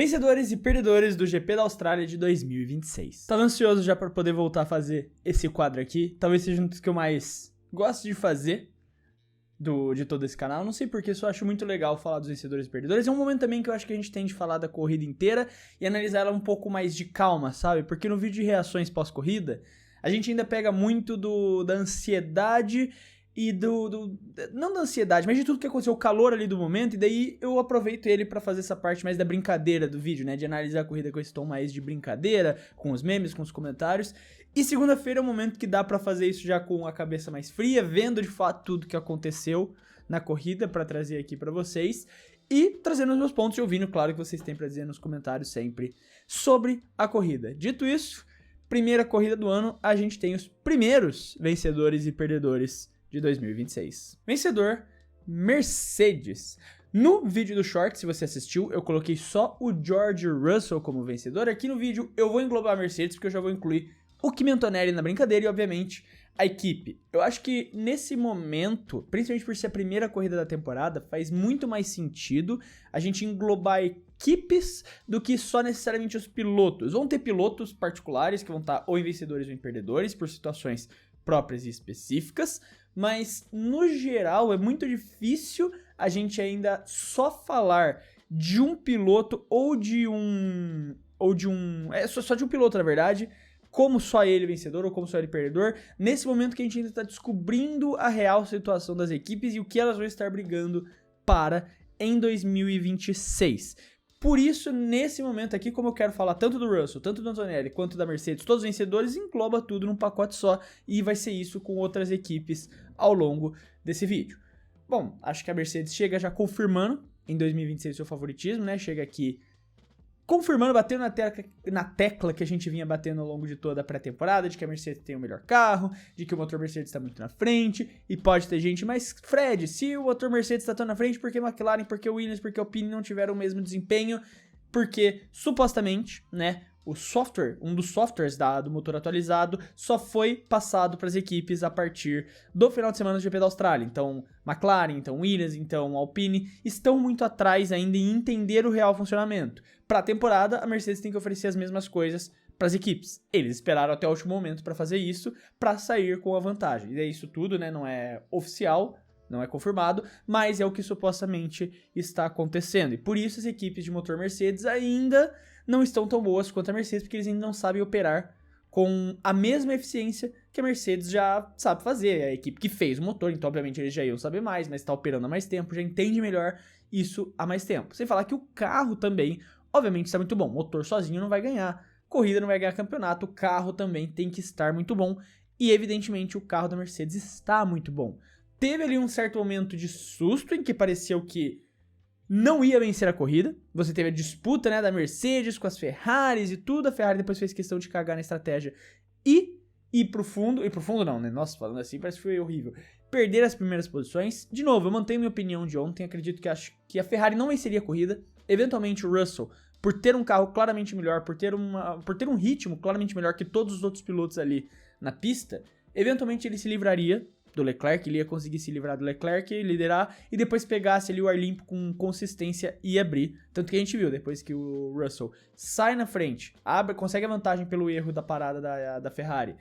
Vencedores e perdedores do GP da Austrália de 2026. Tava ansioso já para poder voltar a fazer esse quadro aqui. Talvez seja um dos que eu mais gosto de fazer de todo esse canal. Não sei porquê, só acho muito legal falar dos vencedores e perdedores. É um momento também que eu acho que a gente tem de falar da corrida inteira e analisar ela um pouco mais de calma, sabe? Porque no vídeo de reações pós-corrida, a gente ainda pega muito da ansiedade e não da ansiedade, mas de tudo que aconteceu, o calor ali do momento, e daí eu aproveito ele pra fazer essa parte mais da brincadeira do vídeo, né, de analisar a corrida com esse tom mais de brincadeira, com os memes, com os comentários, e segunda-feira é o momento que dá pra fazer isso já com a cabeça mais fria, vendo de fato tudo que aconteceu na corrida pra trazer aqui pra vocês, e trazendo os meus pontos e ouvindo, claro, que vocês têm pra dizer nos comentários sempre sobre a corrida. Dito isso, primeira corrida do ano, a gente tem os primeiros vencedores e perdedores de 2026. Vencedor, Mercedes. No vídeo do short, se você assistiu, eu coloquei só o George Russell como vencedor. Aqui no vídeo eu vou englobar a Mercedes, porque eu já vou incluir o Kimi Antonelli na brincadeira e, obviamente, a equipe. Eu acho que nesse momento, principalmente por ser a primeira corrida da temporada, faz muito mais sentido a gente englobar equipes do que só necessariamente os pilotos. Vão ter pilotos particulares que vão estar ou em vencedores ou em perdedores, por situações próprias e específicas, mas no geral é muito difícil a gente ainda só falar de um piloto ou de um só de um piloto, na verdade, como só ele vencedor ou como só ele perdedor, nesse momento que a gente ainda está descobrindo a real situação das equipes e o que elas vão estar brigando para em 2026. Por isso, nesse momento aqui, como eu quero falar tanto do Russell, tanto do Antonelli, quanto da Mercedes, todos os vencedores, engloba tudo num pacote só, e vai ser isso com outras equipes ao longo desse vídeo. Bom, acho que a Mercedes chega já confirmando em 2026 seu favoritismo, né? Chega aqui confirmando, batendo na tecla que a gente vinha batendo ao longo de toda a pré-temporada, de que a Mercedes tem o melhor carro, de que o motor Mercedes está muito na frente, e pode ter gente, mas Fred, se o motor Mercedes está tão na frente, por que McLaren, por que Williams, por que Alpine não tiveram o mesmo desempenho? Porque, supostamente, né, o software, um dos softwares do motor atualizado, só foi passado para as equipes a partir do final de semana do GP da Austrália. Então, McLaren, então Williams, então Alpine, estão muito atrás ainda em entender o real funcionamento. Para a temporada, a Mercedes tem que oferecer as mesmas coisas para as equipes. Eles esperaram até o último momento para fazer isso, para sair com a vantagem. E é isso tudo, né, não é oficial, não é confirmado, mas é o que supostamente está acontecendo. E por isso as equipes de motor Mercedes ainda não estão tão boas quanto a Mercedes, porque eles ainda não sabem operar com a mesma eficiência que a Mercedes já sabe fazer. É a equipe que fez o motor, então obviamente eles já iam saber mais, mas está operando há mais tempo, já entende melhor isso há mais tempo. Sem falar que o carro também, obviamente, está muito bom. O motor sozinho não vai ganhar, corrida não vai ganhar campeonato, o carro também tem que estar muito bom. E evidentemente o carro da Mercedes está muito bom. Teve ali um certo momento de susto em que pareceu que não ia vencer a corrida. Você teve a disputa, né, da Mercedes com as Ferraris e tudo. A Ferrari depois fez questão de cagar na estratégia e ir pro fundo. E pro fundo não, né? Nossa, falando assim parece que foi horrível. Perder as primeiras posições. De novo, eu mantenho minha opinião de ontem. Acredito que acho que a Ferrari não venceria a corrida. Eventualmente o Russell, por ter um carro claramente melhor, por ter um ritmo claramente melhor que todos os outros pilotos ali na pista, eventualmente ele se livraria do Leclerc, ele ia conseguir se livrar do Leclerc, liderar, e depois pegasse ali o ar limpo com consistência e abrir. Tanto que a gente viu, depois que o Russell sai na frente, consegue a vantagem pelo erro da parada da Ferrari,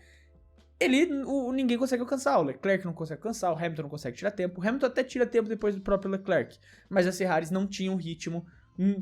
ninguém consegue alcançar, o Leclerc não consegue alcançar, o Hamilton não consegue tirar tempo, o Hamilton até tira tempo depois do próprio Leclerc, mas as Ferraris não tinham um ritmo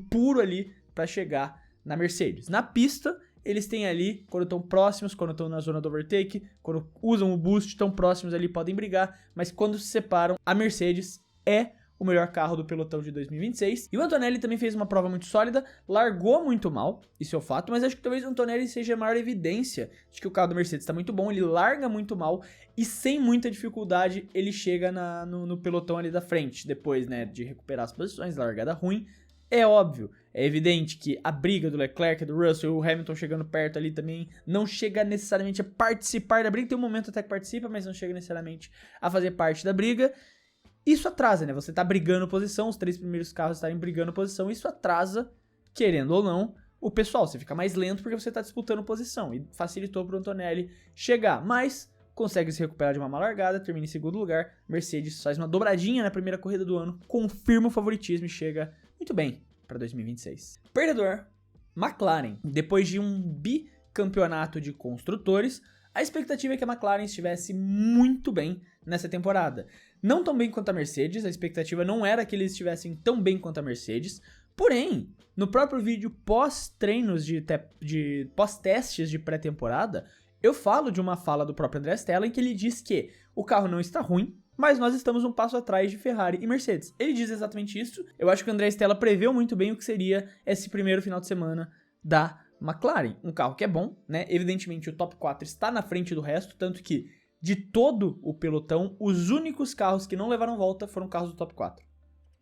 puro ali para chegar na Mercedes. Na pista, eles têm ali, quando estão próximos, quando estão na zona do overtake, quando usam o boost, estão próximos ali, podem brigar, mas quando se separam, a Mercedes é o melhor carro do pelotão de 2026. E o Antonelli também fez uma prova muito sólida, largou muito mal, isso é o fato, mas acho que talvez o Antonelli seja a maior evidência de que o carro da Mercedes está muito bom, ele larga muito mal e sem muita dificuldade ele chega no pelotão ali da frente, depois, né, de recuperar as posições, largada ruim. É óbvio, é evidente que a briga do Leclerc, do Russell, o Hamilton chegando perto ali também não chega necessariamente a participar da briga. Tem um momento até que participa, mas não chega necessariamente a fazer parte da briga. Isso atrasa, né? Você tá brigando posição, os 3 primeiros carros estarem brigando posição, isso atrasa, querendo ou não, o pessoal. Você fica mais lento porque você tá disputando posição e facilitou pro Antonelli chegar, mas consegue se recuperar de uma má largada, termina em segundo lugar. Mercedes faz uma dobradinha na primeira corrida do ano, confirma o favoritismo e chega muito bem para 2026. Perdedor, McLaren. Depois de um bicampeonato de construtores, a expectativa é que a McLaren estivesse muito bem nessa temporada. Não tão bem quanto a Mercedes, a expectativa não era que eles estivessem tão bem quanto a Mercedes, porém, no próprio vídeo pós-treinos pós-testes de pré-temporada, eu falo de uma fala do próprio André Stella em que ele diz que o carro não está ruim, mas nós estamos um passo atrás de Ferrari e Mercedes. Ele diz exatamente isso. Eu acho que o André Stella preveu muito bem o que seria esse primeiro final de semana da McLaren. Um carro que é bom, né? Evidentemente o top 4 está na frente do resto, tanto que de todo o pelotão, os únicos carros que não levaram volta foram carros do top 4.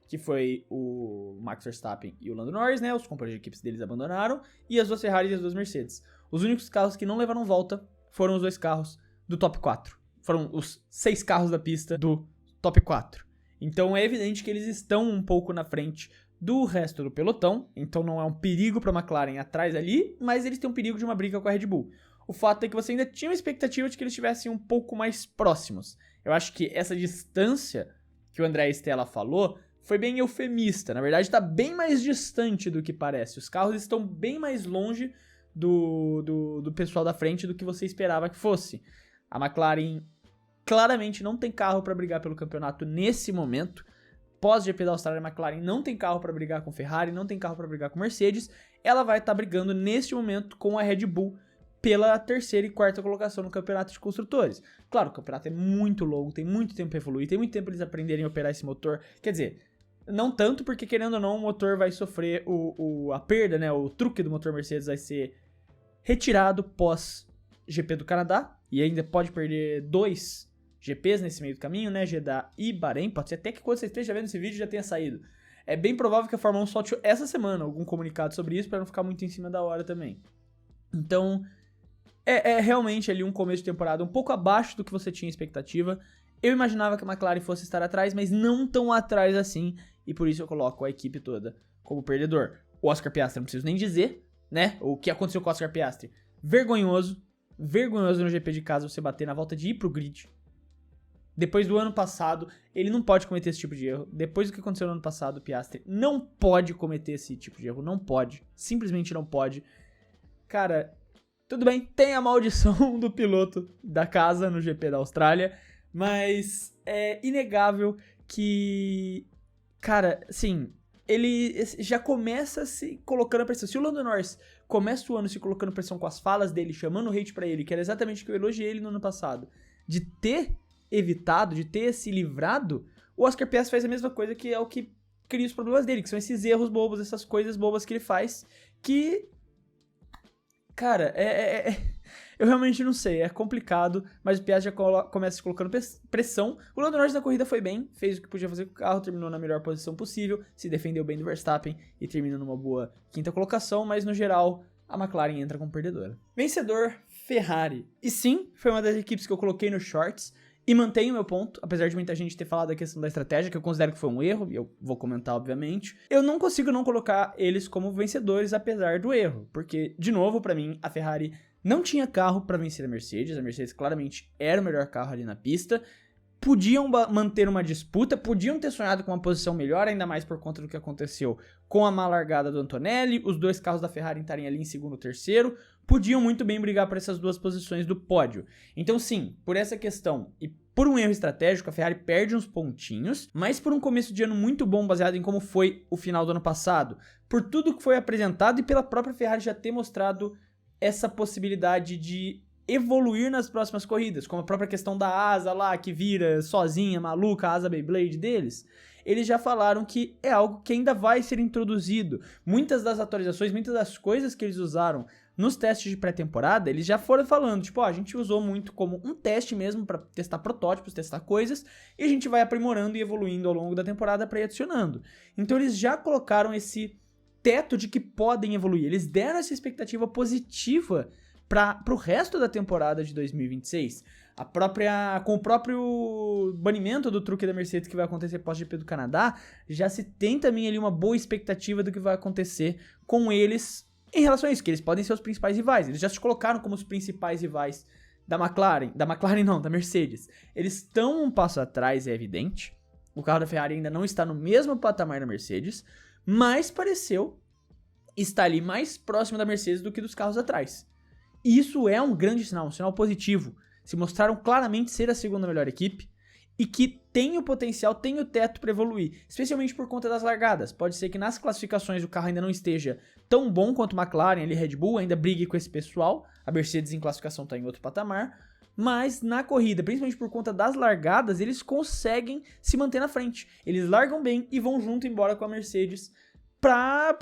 Que foi o Max Verstappen e o Lando Norris, né? Os companheiros de equipes deles abandonaram, e as duas Ferraris e as duas Mercedes. Os únicos carros que não levaram volta foram os dois carros do top 4. Foram os 6 carros da pista do top 4. Então é evidente que eles estão um pouco na frente do resto do pelotão. Então não é um perigo para a McLaren atrás ali, mas eles têm um perigo de uma briga com a Red Bull. O fato é que você ainda tinha uma expectativa de que eles estivessem um pouco mais próximos. Eu acho que essa distância que o André Stella falou foi bem eufemista. Na verdade está bem mais distante do que parece. Os carros estão bem mais longe do pessoal da frente do que você esperava que fosse. A McLaren claramente não tem carro para brigar pelo campeonato nesse momento. Pós-GP da Austrália, a McLaren não tem carro para brigar com Ferrari, não tem carro para brigar com Mercedes. Ela vai estar brigando neste momento com a Red Bull pela terceira e quarta colocação no campeonato de construtores. Claro, o campeonato é muito longo, tem muito tempo para evoluir, tem muito tempo para eles aprenderem a operar esse motor. Quer dizer, não tanto porque, querendo ou não, o motor vai sofrer a perda, né? O truque do motor Mercedes vai ser retirado pós-GP do Canadá. E ainda pode perder 2 GPs nesse meio do caminho, né? Jeddah e Bahrein. Pode ser até que quando você esteja vendo esse vídeo já tenha saído. É bem provável que a Fórmula 1 solte essa semana algum comunicado sobre isso para não ficar muito em cima da hora também. Então, é realmente ali um começo de temporada um pouco abaixo do que você tinha expectativa. Eu imaginava que a McLaren fosse estar atrás, mas não tão atrás assim. E por isso eu coloco a equipe toda como perdedor. O Oscar Piastri não preciso nem dizer, né? O que aconteceu com o Oscar Piastri. Vergonhoso no GP de casa você bater na volta de ir pro grid. Depois do ano passado, ele não pode cometer esse tipo de erro. Depois do que aconteceu no ano passado, o Piastri não pode cometer esse tipo de erro. Não pode. Simplesmente não pode. Cara, tudo bem, tem a maldição do piloto da casa no GP da Austrália, mas é inegável que, cara, assim, ele já começa se colocando pressão. Se o Lando Norris começa o ano se colocando pressão com as falas dele, chamando hate pra ele, que era exatamente o que eu elogiei ele no ano passado, de ter evitado, de ter se livrado, o Oscar Piastri faz a mesma coisa, que é o que cria os problemas dele, que são esses erros bobos, essas coisas bobas que ele faz, que, cara, eu realmente não sei, é complicado, mas o Piastri já começa se colocando pressão. O Lando Norris na corrida foi bem, fez o que podia fazer com o carro, terminou na melhor posição possível, se defendeu bem do Verstappen e termina numa boa quinta colocação, mas no geral a McLaren entra como perdedora. Vencedor, Ferrari. E sim, foi uma das equipes que eu coloquei nos shorts e mantenho meu ponto, apesar de muita gente ter falado da questão da estratégia, que eu considero que foi um erro, e eu vou comentar obviamente. Eu não consigo não colocar eles como vencedores apesar do erro, porque, de novo, pra mim, a Ferrari não tinha carro pra vencer a Mercedes claramente era o melhor carro ali na pista, podiam manter uma disputa, podiam ter sonhado com uma posição melhor, ainda mais por conta do que aconteceu com a má largada do Antonelli, os dois carros da Ferrari estarem ali em segundo e terceiro, podiam muito bem brigar por essas duas posições do pódio. Então sim, por essa questão e por um erro estratégico, a Ferrari perde uns pontinhos, mas por um começo de ano muito bom, baseado em como foi o final do ano passado, por tudo que foi apresentado e pela própria Ferrari já ter mostrado essa possibilidade de evoluir nas próximas corridas, como a própria questão da asa lá, que vira sozinha, maluca, a asa Beyblade deles. Eles já falaram que é algo que ainda vai ser introduzido. Muitas das atualizações, muitas das coisas que eles usaram nos testes de pré-temporada, eles já foram falando, tipo, a gente usou muito como um teste mesmo para testar protótipos, testar coisas, e a gente vai aprimorando e evoluindo ao longo da temporada para ir adicionando. Então eles já colocaram esse teto de que podem evoluir. Eles deram essa expectativa positiva para o resto da temporada de 2026. Com o próprio banimento do truque da Mercedes que vai acontecer pós-GP do Canadá, já se tem também ali uma boa expectativa do que vai acontecer com eles em relação a isso, que eles podem ser os principais rivais. Eles já se colocaram como os principais rivais da Mercedes. Eles estão um passo atrás, é evidente. O carro da Ferrari ainda não está no mesmo patamar da Mercedes, mas pareceu está ali mais próxima da Mercedes do que dos carros atrás. E isso é um grande sinal, um sinal positivo. Se mostraram claramente ser a segunda melhor equipe e que tem o potencial, tem o teto para evoluir, especialmente por conta das largadas. Pode ser que nas classificações o carro ainda não esteja tão bom quanto a McLaren, ali Red Bull, ainda brigue com esse pessoal. A Mercedes em classificação está em outro patamar, mas na corrida, principalmente por conta das largadas, eles conseguem se manter na frente. Eles largam bem e vão junto embora com a Mercedes para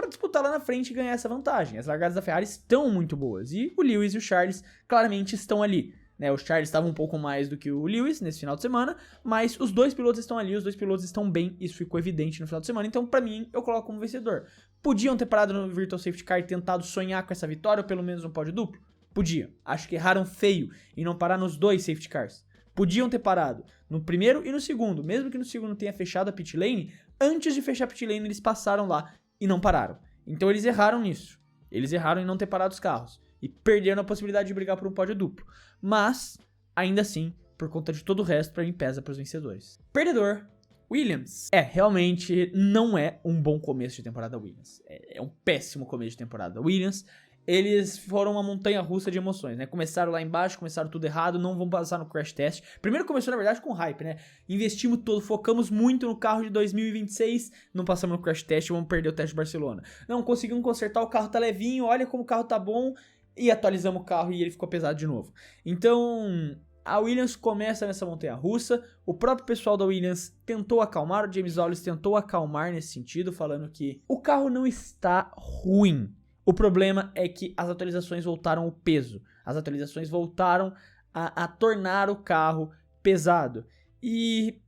disputar lá na frente e ganhar essa vantagem. As largadas da Ferrari estão muito boas e o Lewis e o Charles claramente estão ali. O Charles estava um pouco mais do que o Lewis nesse final de semana, mas os dois pilotos estão ali, os dois pilotos estão bem, isso ficou evidente no final de semana, então pra mim eu coloco como vencedor. Podiam ter parado no Virtual Safety Car e tentado sonhar com essa vitória, ou pelo menos um pódio duplo? Podiam. Acho que erraram feio em não parar nos dois Safety Cars. Podiam ter parado no primeiro e no segundo, mesmo que no segundo tenha fechado a pit lane, antes de fechar a pit lane eles passaram lá e não pararam. Então eles erraram nisso. Eles erraram em não ter parado os carros e perderam a possibilidade de brigar por um pódio duplo. Mas, ainda assim, por conta de todo o resto, pra mim pesa pros vencedores. Perdedor, Williams. Realmente não é um bom começo de temporada Williams. É um péssimo começo de temporada Williams. Eles foram uma montanha-russa de emoções, né? Começaram lá embaixo, começaram tudo errado, não vão passar no crash test. Primeiro começou, na verdade, com hype, né? Investimos todo, focamos muito no carro de 2026, não passamos no crash test, vamos perder o teste de Barcelona. Não, conseguimos consertar, o carro tá levinho, olha como o carro tá bom, e atualizamos o carro e ele ficou pesado de novo. Então, a Williams começa nessa montanha-russa, o próprio pessoal da Williams tentou acalmar, o James Wallace tentou acalmar nesse sentido, falando que o carro não está ruim. O problema é que as atualizações voltaram o peso. As atualizações voltaram a tornar o carro pesado. E,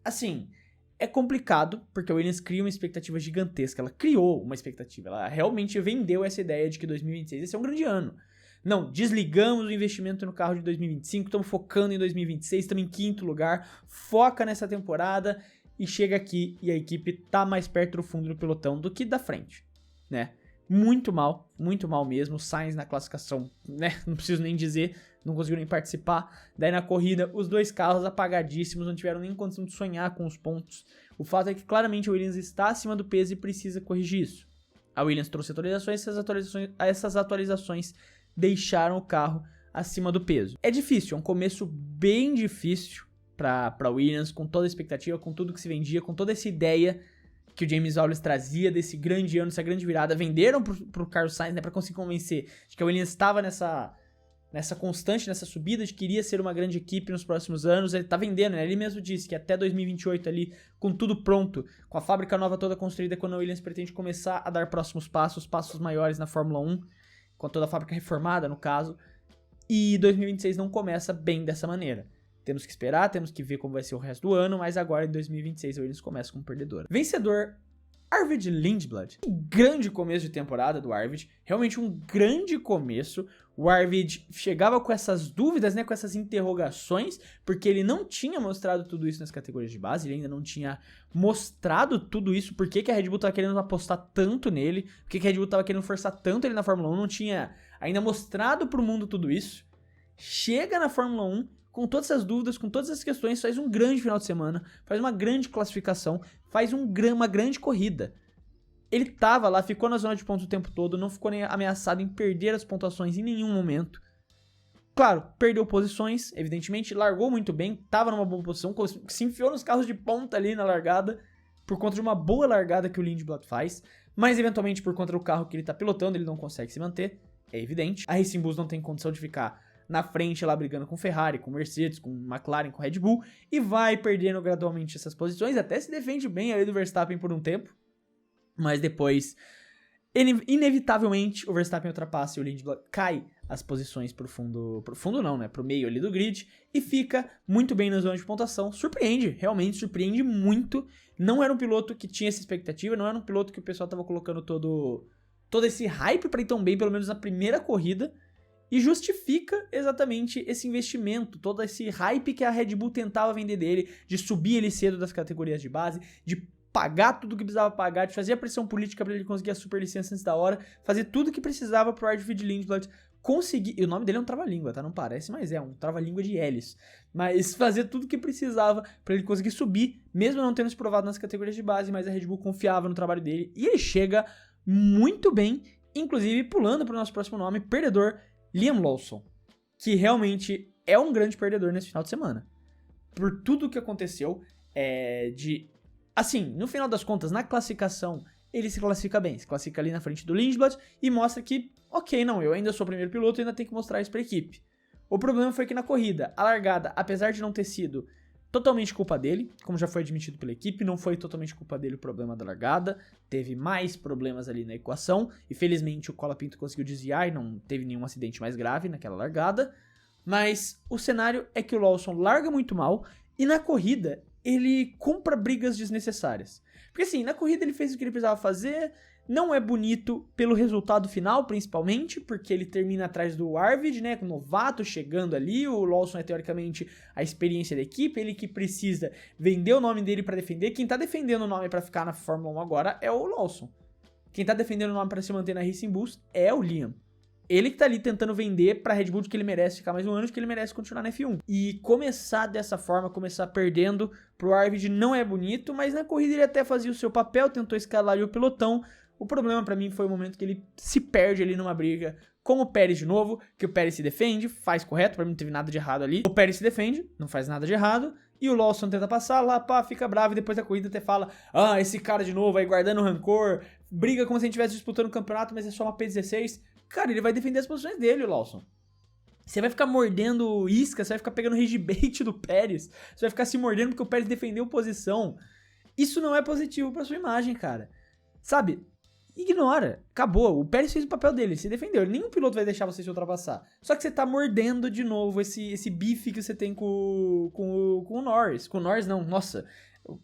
assim, é complicado, porque a Williams cria uma expectativa gigantesca. Ela criou uma expectativa. Ela realmente vendeu essa ideia de que 2026 esse é um grande ano. Não, desligamos o investimento no carro de 2025, estamos focando em 2026, estamos em 5º lugar, foca nessa temporada e chega aqui e a equipe tá mais perto do fundo do pelotão do que da frente, né? Muito mal mesmo. O Sainz na classificação, né? Não preciso nem dizer, não conseguiu nem participar. Daí na corrida, os dois carros apagadíssimos, não tiveram nem condição de sonhar com os pontos. O fato é que claramente a Williams está acima do peso e precisa corrigir isso. A Williams trouxe atualizações, essas atualizações deixaram o carro acima do peso. É difícil, é um começo bem difícil para Williams, com toda a expectativa, com tudo que se vendia, com toda essa ideia que o James Wallace trazia desse grande ano, essa grande virada. Venderam pro Carlos Sainz, né, pra conseguir convencer de que a Williams estava nessa constante, nessa subida, de que iria ser uma grande equipe nos próximos anos. Ele tá vendendo, né? Ele mesmo disse que até 2028 ali, com tudo pronto, com a fábrica nova toda construída, quando a Williams pretende começar a dar próximos passos maiores na Fórmula 1, com toda a fábrica reformada, no caso, e 2026 não começa bem dessa maneira. Temos que esperar, temos que ver como vai ser o resto do ano, mas agora em 2026 a Williams começa como perdedora. Vencedor, Arvid Lindblad. Um grande começo de temporada do Arvid, realmente um grande começo. O Arvid chegava com essas dúvidas, né, com essas interrogações, porque ele não tinha mostrado tudo isso nas categorias de base, ele ainda não tinha mostrado tudo isso, por que a Red Bull estava querendo apostar tanto nele, por que a Red Bull estava querendo forçar tanto ele na Fórmula 1, não tinha ainda mostrado pro mundo tudo isso. Chega na Fórmula 1, com todas essas dúvidas, com todas essas questões, faz um grande final de semana, faz uma grande classificação, faz uma grande corrida. Ele tava lá, ficou na zona de pontos o tempo todo, não ficou nem ameaçado em perder as pontuações em nenhum momento. Claro, perdeu posições, evidentemente, largou muito bem, tava numa boa posição, se enfiou nos carros de ponta ali na largada, por conta de uma boa largada que o Lindblad faz, mas eventualmente por conta do carro que ele tá pilotando, ele não consegue se manter, é evidente. A Racing Bulls não tem condição de ficar na frente lá brigando com Ferrari, com Mercedes, com McLaren, com Red Bull, e vai perdendo gradualmente essas posições, até se defende bem ali do Verstappen por um tempo, mas depois, inevitavelmente, o Verstappen ultrapassa e o Lindblad cai as posições pro meio ali do grid, e fica muito bem na zona de pontuação, realmente surpreende muito, não era um piloto que tinha essa expectativa, não era um piloto que o pessoal tava colocando todo esse hype pra ir tão bem, pelo menos na primeira corrida, e justifica exatamente esse investimento, todo esse hype que a Red Bull tentava vender dele, de subir ele cedo das categorias de base, de pagar tudo o que precisava pagar, de fazer a pressão política para ele conseguir a superlicença antes da hora, fazer tudo o que precisava pro Arvid Lindblad conseguir, e o nome dele é um trava-língua, tá? Não parece, mas é um trava-língua de hélice, mas fazer tudo o que precisava para ele conseguir subir, mesmo não tendo se provado nas categorias de base, mas a Red Bull confiava no trabalho dele, e ele chega muito bem, inclusive pulando para o nosso próximo nome, perdedor, Liam Lawson, que realmente é um grande perdedor nesse final de semana. Por tudo que aconteceu, assim, no final das contas, na classificação, ele se classifica bem, se classifica ali na frente do Lindblad e mostra que, ok, não, eu ainda sou o primeiro piloto e ainda tenho que mostrar isso para a equipe. O problema foi que na corrida, a largada, apesar de não ter sido totalmente culpa dele, como já foi admitido pela equipe, não foi totalmente culpa dele o problema da largada, teve mais problemas ali na equação, e felizmente o Colapinto conseguiu desviar e não teve nenhum acidente mais grave naquela largada, mas o cenário é que o Lawson larga muito mal, e na corrida ele compra brigas desnecessárias. Porque assim, na corrida ele fez o que ele precisava fazer, não é bonito pelo resultado final, principalmente, porque ele termina atrás do Arvid, né, com o novato chegando ali, o Lawson é teoricamente a experiência da equipe, ele que precisa vender o nome dele pra defender, quem tá defendendo o nome pra ficar na Fórmula 1 agora é o Lawson. Quem tá defendendo o nome pra se manter na Racing Bulls é o Liam. Ele que tá ali tentando vender pra Red Bull de que ele merece ficar mais um ano, de que ele merece continuar na F1. E começar dessa forma, começar perdendo pro Arvid não é bonito, mas na corrida ele até fazia o seu papel, tentou escalar ali o pelotão. O problema pra mim foi o momento que ele se perde ali numa briga com o Pérez de novo, que o Pérez se defende, faz correto, pra mim não teve nada de errado ali. O Pérez se defende, não faz nada de errado, e o Lawson tenta passar lá, pá, fica bravo, e depois da corrida até fala, esse cara de novo aí guardando rancor, briga como se a gente estivesse disputando o campeonato, mas é só uma P16. Cara, ele vai defender as posições dele, o Lawson. Você vai ficar mordendo isca, você vai ficar pegando rage bait do Pérez, você vai ficar se mordendo porque o Pérez defendeu posição. Isso não é positivo pra sua imagem, cara. Sabe? Ignora. Acabou. O Pérez fez o papel dele, ele se defendeu. Nenhum piloto vai deixar você se ultrapassar. Só que você tá mordendo de novo esse bife que você tem com o Norris. Com o Norris não, nossa.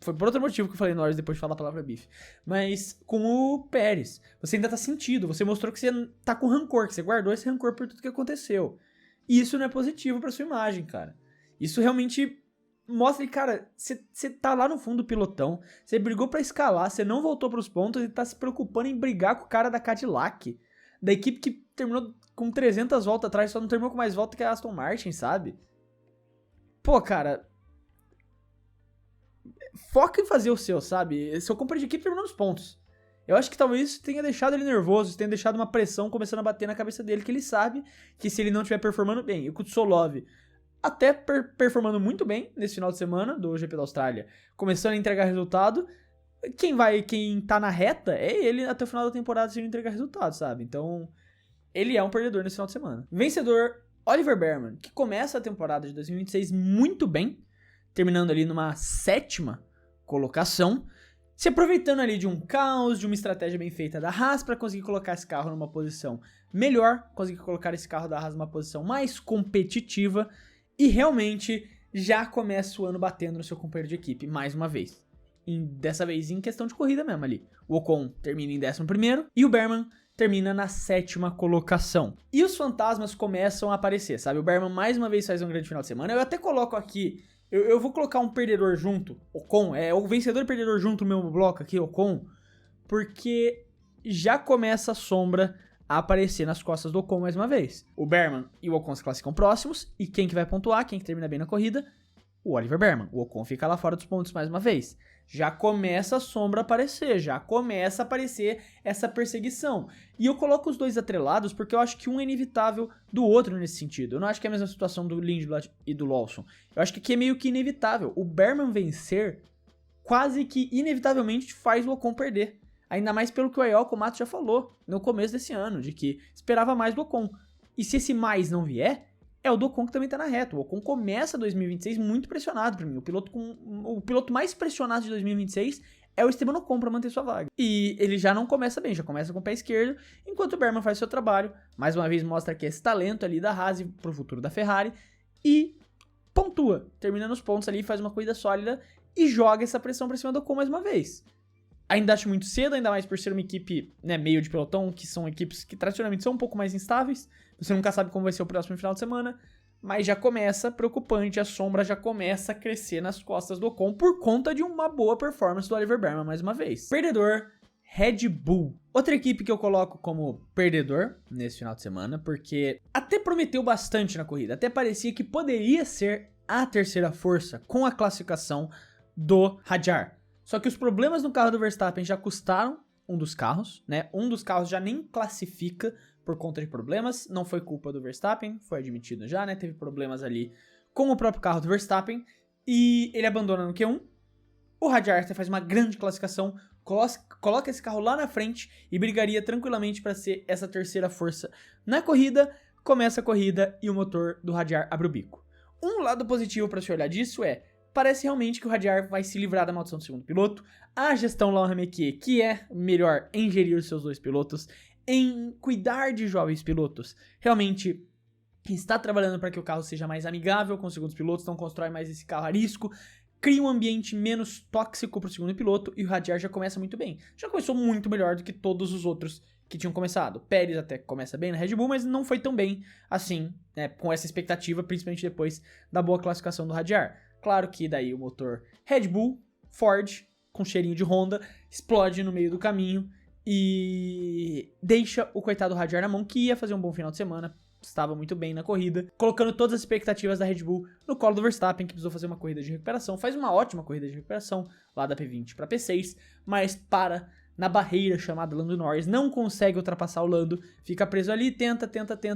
Foi por outro motivo que eu falei Norris depois de falar a palavra bife. Mas com o Pérez. Você ainda tá sentido. Você mostrou que você tá com rancor, que você guardou esse rancor por tudo que aconteceu. E isso não é positivo pra sua imagem, cara. Isso realmente mostra que, cara, você tá lá no fundo do pilotão, você brigou pra escalar, você não voltou pros pontos e tá se preocupando em brigar com o cara da Cadillac, da equipe que terminou com 300 voltas atrás, só não terminou com mais volta que a Aston Martin, sabe? Pô, cara, foca em fazer o seu, sabe? Seu companheiro de equipe terminou nos pontos. Eu acho que talvez isso tenha deixado ele nervoso, tenha deixado uma pressão começando a bater na cabeça dele, que ele sabe que se ele não estiver performando bem, e o Kutsolov até performando muito bem nesse final de semana do GP da Austrália, começando a entregar resultado, quem tá na reta é ele até o final da temporada sem entregar resultado, sabe? Então, ele é um perdedor nesse final de semana. Vencedor, Oliver Bearman, que começa a temporada de 2026 muito bem, terminando ali numa 7ª colocação, se aproveitando ali de um caos, de uma estratégia bem feita da Haas para conseguir colocar esse carro numa posição melhor, conseguir colocar esse carro da Haas numa posição mais competitiva, e realmente já começa o ano batendo no seu companheiro de equipe, mais uma vez. Dessa vez em questão de corrida mesmo ali. O Ocon termina em 11º e o Bearman termina na 7ª colocação. E os fantasmas começam a aparecer, sabe? O Bearman mais uma vez faz um grande final de semana. Eu até coloco aqui, eu vou colocar um perdedor junto, Ocon, o vencedor e perdedor junto no meu bloco aqui, Ocon, porque já começa a sombra a aparecer nas costas do Ocon mais uma vez. O Bearman e o Ocon se classificam próximos, e quem que vai pontuar, quem que termina bem na corrida? O Oliver Bearman. O Ocon fica lá fora dos pontos mais uma vez. Já começa a sombra a aparecer, já começa a aparecer essa perseguição. E eu coloco os dois atrelados porque eu acho que um é inevitável do outro nesse sentido. Eu não acho que é a mesma situação do Lindblad e do Lawson. Eu acho que aqui é meio que inevitável. O Bearman vencer quase que inevitavelmente faz o Ocon perder. Ainda mais pelo que o Ayoko Mato já falou no começo desse ano, de que esperava mais do Ocon. E se esse mais não vier, é o do Ocon que também tá na reta. O Ocon começa 2026 muito pressionado pra mim. O piloto mais pressionado de 2026 é o Esteban Ocon pra manter sua vaga. E ele já não começa bem, já começa com o pé esquerdo, enquanto o Bearman faz seu trabalho. Mais uma vez mostra que esse talento ali da Haas pro futuro da Ferrari. E pontua, termina nos pontos ali, faz uma corrida sólida e joga essa pressão pra cima do Ocon mais uma vez. Ainda acho muito cedo, ainda mais por ser uma equipe, né, meio de pelotão, que são equipes que tradicionalmente são um pouco mais instáveis. Você nunca sabe como vai ser o próximo final de semana, mas já começa preocupante, a sombra já começa a crescer nas costas do Ocon por conta de uma boa performance do Oliver Bearman mais uma vez. Perdedor, Red Bull. Outra equipe que eu coloco como perdedor nesse final de semana, porque até prometeu bastante na corrida, até parecia que poderia ser a terceira força com a classificação do Hadjar. Só que os problemas no carro do Verstappen já custaram um dos carros, né? Um dos carros já nem classifica por conta de problemas, não foi culpa do Verstappen, foi admitido já, né? Teve problemas ali com o próprio carro do Verstappen e ele abandona no Q1. O Radiarta faz uma grande classificação, coloca esse carro lá na frente e brigaria tranquilamente para ser essa terceira força na corrida. Começa a corrida e o motor do Radiar abre o bico. Um lado positivo para se olhar disso parece realmente que o Radiar vai se livrar da maldição do segundo piloto. A gestão Laurent Mekies, que é melhor em gerir os seus dois pilotos, em cuidar de jovens pilotos, realmente está trabalhando para que o carro seja mais amigável com os segundos pilotos, não constrói mais esse carro a risco, cria um ambiente menos tóxico para o segundo piloto e o Radiar já começa muito bem. Já começou muito melhor do que todos os outros que tinham começado. Pérez até começa bem na Red Bull, mas não foi tão bem assim, né, com essa expectativa, principalmente depois da boa classificação do Radiar. Claro que daí o motor Red Bull, Ford, com cheirinho de Honda, explode no meio do caminho e deixa o coitado Radiar na mão, que ia fazer um bom final de semana, estava muito bem na corrida, colocando todas as expectativas da Red Bull no colo do Verstappen, que precisou fazer uma corrida de recuperação, faz uma ótima corrida de recuperação, lá da P20 para P6, mas para na barreira chamada Lando Norris, não consegue ultrapassar o Lando, fica preso ali, tenta,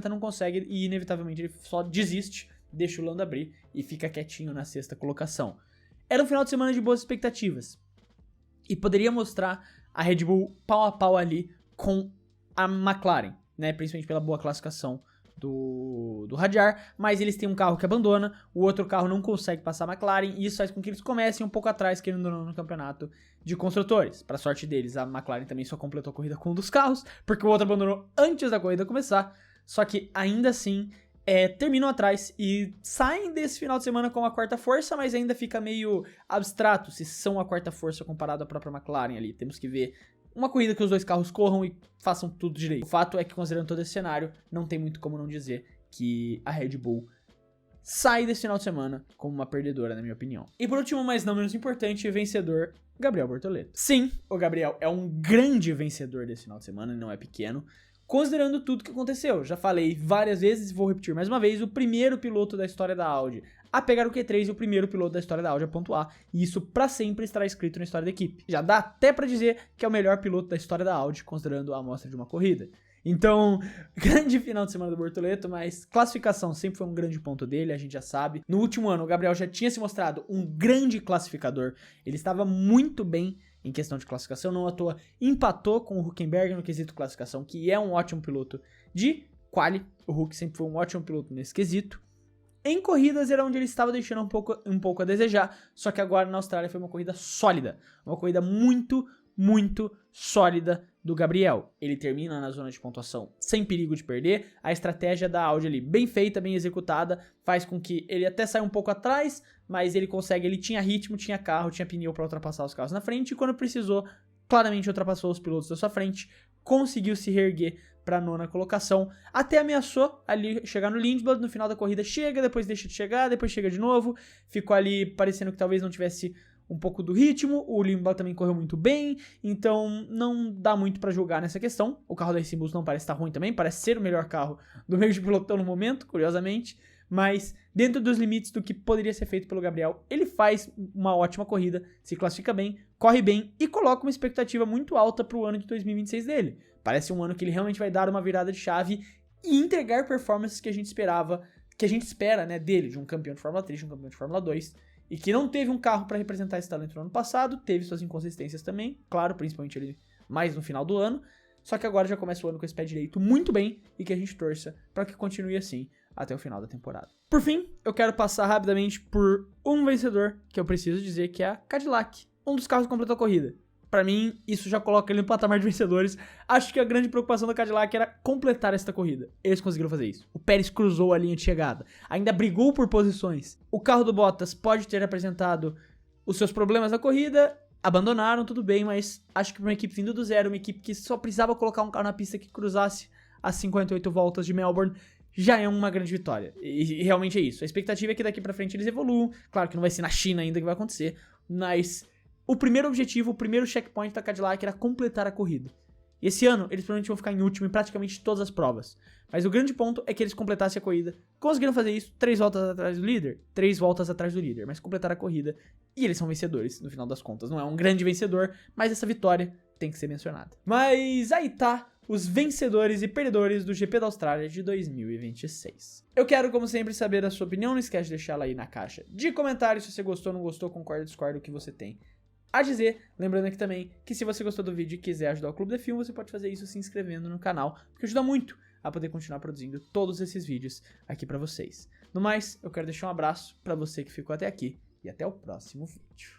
não consegue e inevitavelmente ele só desiste, deixa o Lando abrir e fica quietinho na sexta colocação. Era um final de semana de boas expectativas e poderia mostrar a Red Bull pau a pau ali com a McLaren, né, principalmente pela boa classificação do Radiar, mas eles têm um carro que abandona, o outro carro não consegue passar a McLaren, e isso faz com que eles comecem um pouco atrás, querendo ou não, no campeonato de construtores. Para sorte deles, a McLaren também só completou a corrida com um dos carros, porque o outro abandonou antes da corrida começar, só que ainda assim terminam atrás e saem desse final de semana com a quarta força, mas ainda fica meio abstrato se são a quarta força comparado à própria McLaren ali. Temos que ver uma corrida que os dois carros corram e façam tudo direito. O fato é que, considerando todo esse cenário, não tem muito como não dizer que a Red Bull sai desse final de semana como uma perdedora, na minha opinião. E por último, mas não menos importante, vencedor, Gabriel Bortoleto. Sim, o Gabriel é um grande vencedor desse final de semana, e não é pequeno, considerando tudo que aconteceu. Já falei várias vezes, vou repetir mais uma vez, o primeiro piloto da história da Audi a pegar o Q3 e o primeiro piloto da história da Audi a pontuar, e isso pra sempre estará escrito na história da equipe. Já dá até pra dizer que é o melhor piloto da história da Audi, considerando a amostra de uma corrida. Então, grande final de semana do Bortoleto, mas classificação sempre foi um grande ponto dele, a gente já sabe. No último ano, o Gabriel já tinha se mostrado um grande classificador, ele estava muito bem em questão de classificação, não à toa empatou com o Hülkenberg no quesito classificação, que é um ótimo piloto de quali. O Hulk sempre foi um ótimo piloto nesse quesito. Em corridas era onde ele estava deixando um pouco a desejar, só que agora na Austrália foi uma corrida sólida, uma corrida muito sólida do Gabriel. Ele termina na zona de pontuação sem perigo de perder, a estratégia da Audi ali bem feita, bem executada, faz com que ele até saia um pouco atrás, mas ele tinha ritmo, tinha carro, tinha pneu para ultrapassar os carros na frente, e quando precisou, claramente ultrapassou os pilotos da sua frente, conseguiu se reerguer para a 9ª colocação, até ameaçou ali chegar no Lindblad, no final da corrida chega, depois deixa de chegar, depois chega de novo, ficou ali parecendo que talvez não tivesse um pouco do ritmo, o Lindblad também correu muito bem, então não dá muito para julgar nessa questão. O carro da Racing Bulls não parece estar ruim também, parece ser o melhor carro do meio de pelotão no momento, curiosamente, mas dentro dos limites do que poderia ser feito pelo Gabriel, ele faz uma ótima corrida, se classifica bem, corre bem e coloca uma expectativa muito alta para o ano de 2026 dele. Parece um ano que ele realmente vai dar uma virada de chave e entregar performances que a gente espera, né, dele, de um campeão de Fórmula 3, de um campeão de Fórmula 2, e que não teve um carro para representar esse talento no ano passado, teve suas inconsistências também, claro, principalmente ali mais no final do ano, só que agora já começa o ano com esse pé direito muito bem e que a gente torça para que continue assim até o final da temporada. Por fim, eu quero passar rapidamente por um vencedor que eu preciso dizer, que é a Cadillac, um dos carros que completou a corrida. Pra mim, isso já coloca ele no patamar de vencedores. Acho que a grande preocupação da Cadillac era completar esta corrida. Eles conseguiram fazer isso. O Pérez cruzou a linha de chegada. Ainda brigou por posições. O carro do Bottas pode ter apresentado os seus problemas na corrida. Abandonaram, tudo bem, mas acho que pra uma equipe vindo do zero, uma equipe que só precisava colocar um carro na pista que cruzasse as 58 voltas de Melbourne, já é uma grande vitória. E realmente é isso. A expectativa é que daqui pra frente eles evoluam. Claro que não vai ser na China ainda que vai acontecer, mas o primeiro objetivo, o primeiro checkpoint da Cadillac era completar a corrida. E esse ano, eles provavelmente vão ficar em último em praticamente todas as provas. Mas o grande ponto é que eles completassem a corrida. Conseguiram fazer isso 3 voltas atrás do líder. 3 voltas atrás do líder. Mas completaram a corrida. E eles são vencedores, no final das contas. Não é um grande vencedor, mas essa vitória tem que ser mencionada. Mas aí tá os vencedores e perdedores do GP da Austrália de 2026. Eu quero, como sempre, saber a sua opinião. Não esquece de deixar ela aí na caixa de comentários. Se você gostou, não gostou, concorda, discorda, o que você tem a dizer. Lembrando aqui também que se você gostou do vídeo e quiser ajudar o Clube da F1, você pode fazer isso se inscrevendo no canal, porque ajuda muito a poder continuar produzindo todos esses vídeos aqui pra vocês. No mais, eu quero deixar um abraço pra você que ficou até aqui e até o próximo vídeo.